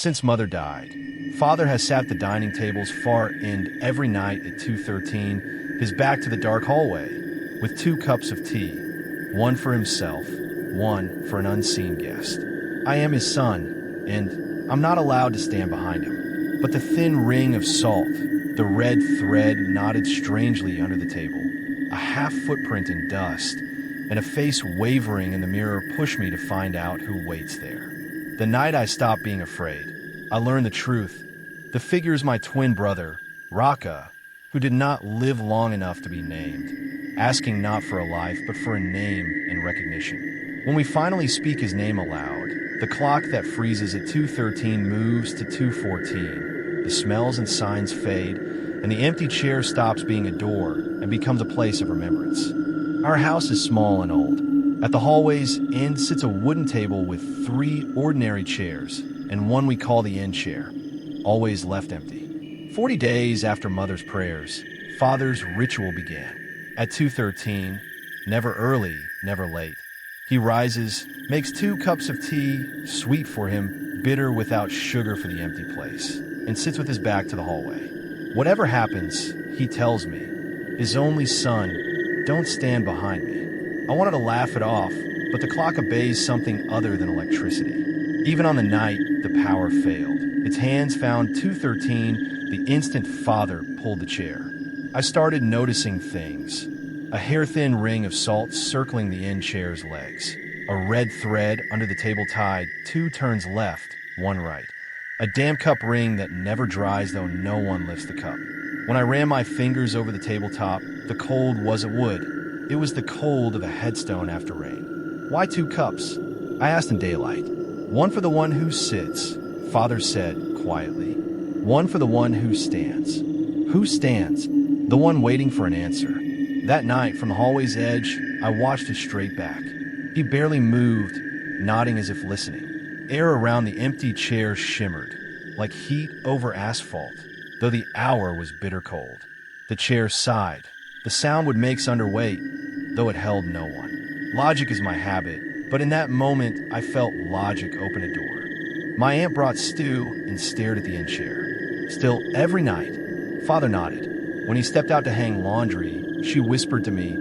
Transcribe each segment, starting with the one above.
Since Mother died, Father has sat the dining table's far end every night at 2:13, his back to the dark hallway, with 2 cups of tea, one for himself, one for an unseen guest. I am his son, and I'm not allowed to stand behind him. But the thin ring of salt, the red thread knotted strangely under the table, a half footprint in dust, and a face wavering in the mirror push me to find out who waits there. The night I stopped being afraid, I learned the truth. The figure is my twin brother, Raka, who did not live long enough to be named, asking not for a life but for a name and recognition. When we finally speak his name aloud, the clock that freezes at 2:13 moves to 2:14. The smells and signs fade, and the empty chair stops being a door and becomes a place of remembrance. Our house is small and old. At the hallway's end sits a wooden table with 3 ordinary chairs and one we call the end chair, always left empty. 40 days after Mother's prayers, Father's ritual began. At 2:13, never early, never late, he rises, makes 2 cups of tea, sweet for him, bitter without sugar for the empty place, and sits with his back to the hallway. Whatever happens, he tells me, his only son, don't stand behind me. I wanted to laugh it off, but the clock obeys something other than electricity. Even on the night the power failed, its hands found 2:13 the instant Father pulled the chair. I started noticing things. A hair-thin ring of salt circling the end chair's legs. A red thread under the table tied 2 turns left, 1 right. A damp cup ring that never dries though no one lifts the cup. When I ran my fingers over the tabletop, the cold wasn't wood. It was the cold of a headstone after rain. Why 2 cups? I asked in daylight. One for the one who sits, Father said quietly. One for the one who stands. Who stands? The one waiting for an answer. That night, from the hallway's edge, I watched his straight back. He barely moved, nodding as if listening. Air around the empty chair shimmered, like heat over asphalt, though the hour was bitter cold. The chair sighed. The sound would make underweight, though it held no one. Logic is my habit, but in that moment, I felt logic open a door. My aunt brought stew and stared at the end chair. Still, every night, Father nodded. When he stepped out to hang laundry, she whispered to me,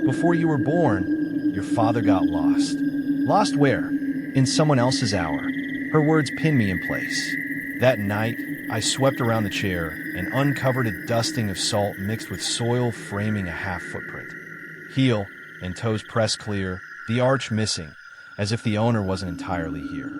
"Before you were born, your father got lost." Lost where? In someone else's hour. Her words pinned me in place. That night, I swept around the chair and uncovered a dusting of salt mixed with soil framing a half footprint. Heel and toes pressed clear, the arch missing, as if the owner wasn't entirely here.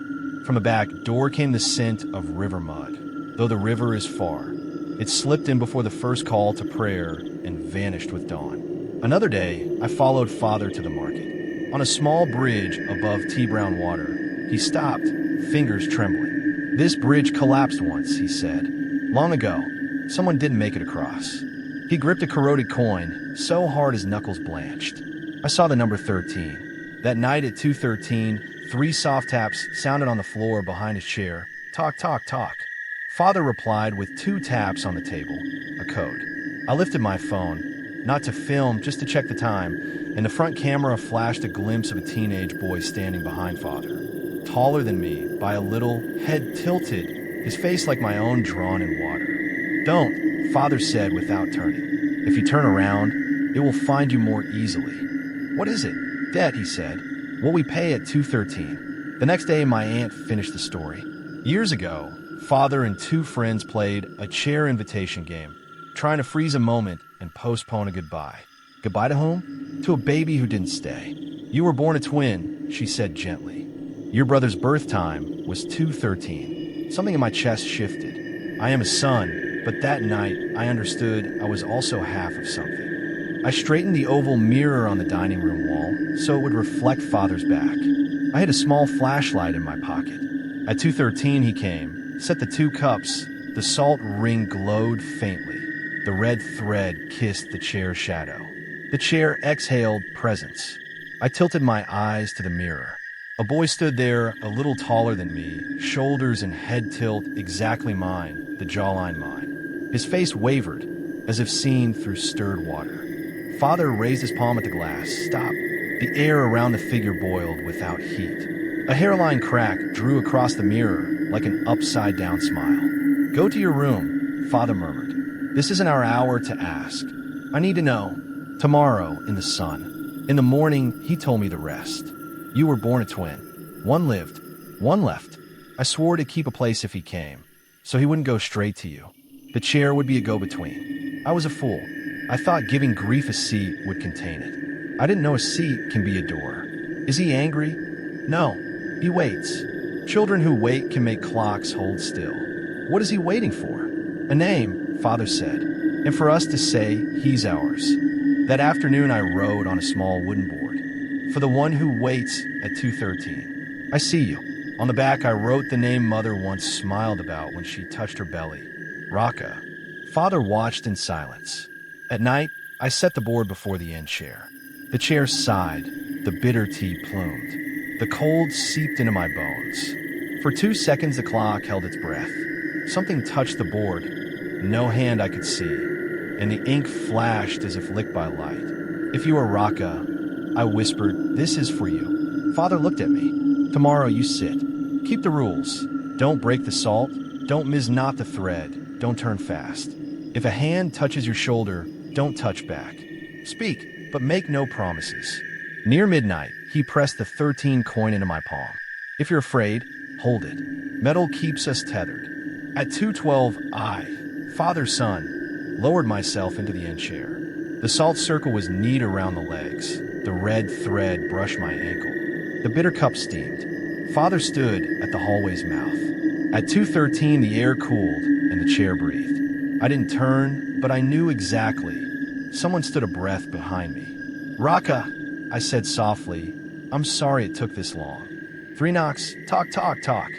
From the back door came the scent of river mud, though the river is far. It slipped in before the first call to prayer and vanished with dawn. Another day, I followed Father to the market. On a small bridge above tea-brown water, he stopped, fingers trembling. "This bridge collapsed once," he said. "Long ago. Someone didn't make it across." He gripped a corroded coin, so hard his knuckles blanched. I saw the number 13. That night at 2:13, 3 soft taps sounded on the floor behind his chair. Talk, talk, talk. Father replied with 2 taps on the table, a code. I lifted my phone, not to film, just to check the time, and the front camera flashed a glimpse of a teenage boy standing behind Father. Taller than me, by a little, head tilted, his face like my own drawn in water. "Don't," Father said without turning. "If you turn around, it will find you more easily." "What is it?" "Debt," he said. "What we pay at 2:13. The next day, my aunt finished the story. Years ago, Father and 2 friends played a chair invitation game, trying to freeze a moment and postpone a goodbye. Goodbye to whom? To a baby who didn't stay. "You were born a twin," she said gently. "Your brother's birth time was 2:13. Something in my chest shifted. I am a son, but that night I understood I was also half of something. I straightened the oval mirror on the dining room wall so it would reflect Father's back. I had a small flashlight in my pocket. At 2:13 he came, set the 2 cups. The salt ring glowed faintly. The red thread kissed the chair's shadow. The chair exhaled presence. I tilted my eyes to the mirror. A boy stood there, a little taller than me, shoulders and head tilt exactly mine, the jawline mine. His face wavered, as if seen through stirred water. Father raised his palm at the glass. "Stop." The air around the figure boiled without heat. A hairline crack drew across the mirror, like an upside-down smile. "Go to your room," Father murmured. "This isn't our hour to ask. I need to know. Tomorrow, in the sun. In the morning, he told me the rest. You were born a twin. One lived, one left. I swore to keep a place if he came, so he wouldn't go straight to you. The chair would be a go-between. I was a fool. I thought giving grief a seat would contain it. I didn't know a seat can be a door. Is he angry? No. He waits. Children who wait can make clocks hold still. What is he waiting for? A name, Father said, and for us to say he's ours. That afternoon I wrote on a small wooden board, for the one who waits at 2:13. I see you. On the back I wrote the name Mother once smiled about when she touched her belly. Raka. Father watched in silence. At night, I set the board before the end chair. The chair sighed, the bitter tea plumed. The cold seeped into my bones. For 2 seconds the clock held its breath. Something touched the board, no hand I could see, and the ink flashed as if licked by light. "If you are Raka," I whispered, "this is for you." Father looked at me. "Tomorrow you sit. Keep the rules. Don't break the salt. Don't misknot the thread. Don't turn fast. If a hand touches your shoulder, don't touch back. Speak, but make no promises." Near midnight, he pressed the 13 coin into my palm. "If you're afraid, hold it. Metal keeps us tethered." At 2:12, I, Father's son, lowered myself into the end chair. The salt circle was neat around the legs. The red thread brushed my ankle. The bitter cup steamed. Father stood at the hallway's mouth. At 2:13, the air cooled and the chair breathed. I didn't turn, but I knew exactly. Someone stood a breath behind me. "Raka," I said softly, "I'm sorry it took this long." 3 knocks, "Talk, talk, talk."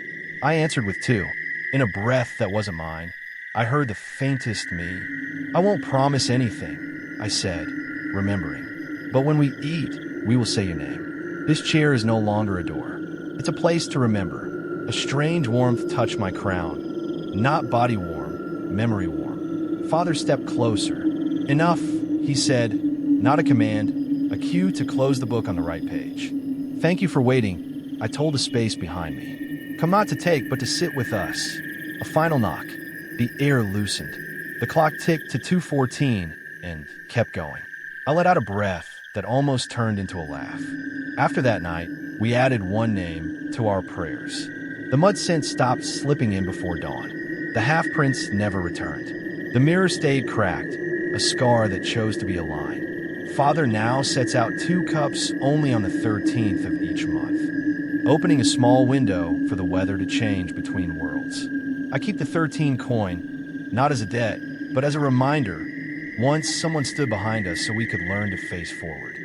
I answered with 2. In a breath that wasn't mine, I heard the faintest me. "I won't promise anything," I said, remembering. "But when we eat, we will say your name. This chair is no longer a door. It's a place to remember." A strange warmth touched my crown. Not body warm, memory warm. Father stepped closer. "Enough," he said. Not a command, a cue to close the book on the right page. "Thank you for waiting," I told the space behind me. "Come not to take, but to sit with us." A final knock. The air loosened. The clock ticked to 2:14 and kept going. I let out a breath that almost turned into a laugh. After that night, we added one name to our prayers. The mud scent stopped slipping in before dawn. The half-prints never returned. The mirror stayed cracked, a scar that chose to be a line. Father now sets out 2 cups only on the 13th of each month, opening a small window for the weather to change between worlds. I keep the 13 coin, not as a debt, but as a reminder. Once someone stood behind us so we could learn to face forward.